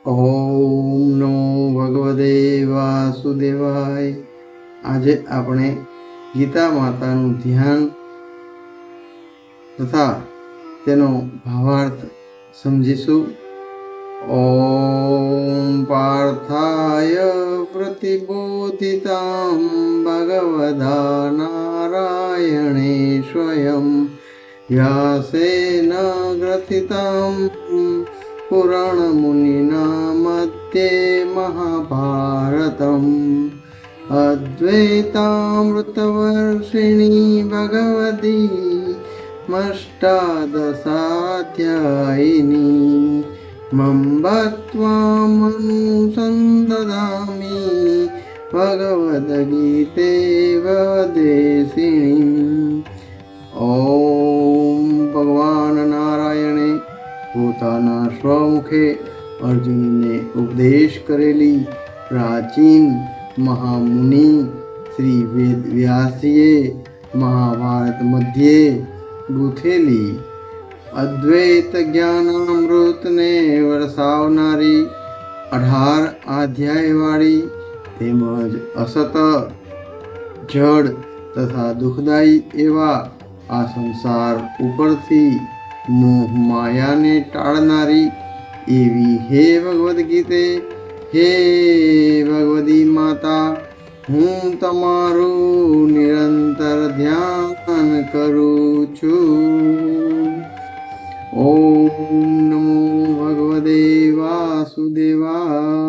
ઓમ નમો ભગવતે વાસુદેવાય. આજે આપણે ગીતા માતાનું ધ્યાન તથા તેનો ભાવાર્થ સમજીશું. ઓમ પાર્થાય પ્રતિબોધિતાં ભગવતા નારાયણે સ્વયં વ્યાસેન ગ્રથિતાં પુરાણમુનિના મધ્યે મહાભારતમ અદ્વૈતામૃતવર્ષિણી ભગવતી મષ્ટાદશાધ્યાયિની મમ્બત્વામનુસંદધામિ ભગવદ્ગીતે વદેશિણી. ઓમ ભગવાન નારાયણે પોતાના સ્વમુખે અર્જુનને ઉપદેશ કરેલી પ્રાચીન મહામુનિ શ્રી વેદ વ્યાસજીએ મહાભારત મધ્યે ગૂંથેલી અદ્વૈત જ્ઞાનામૃતને વરસાવનારી 18 અધ્યાયવાળી તેમજ અસત, જડ તથા દુઃખદાયી એવા આ સંસાર ઉપરથી મોહ માયાને ટાળનારી એવી હે ભગવદ્ ગીતે, હે ભગવદી માતા, હું તમારું નિરંતર ધ્યાન કરું છું. ઓમ નમો ભગવતે વાસુદેવાય.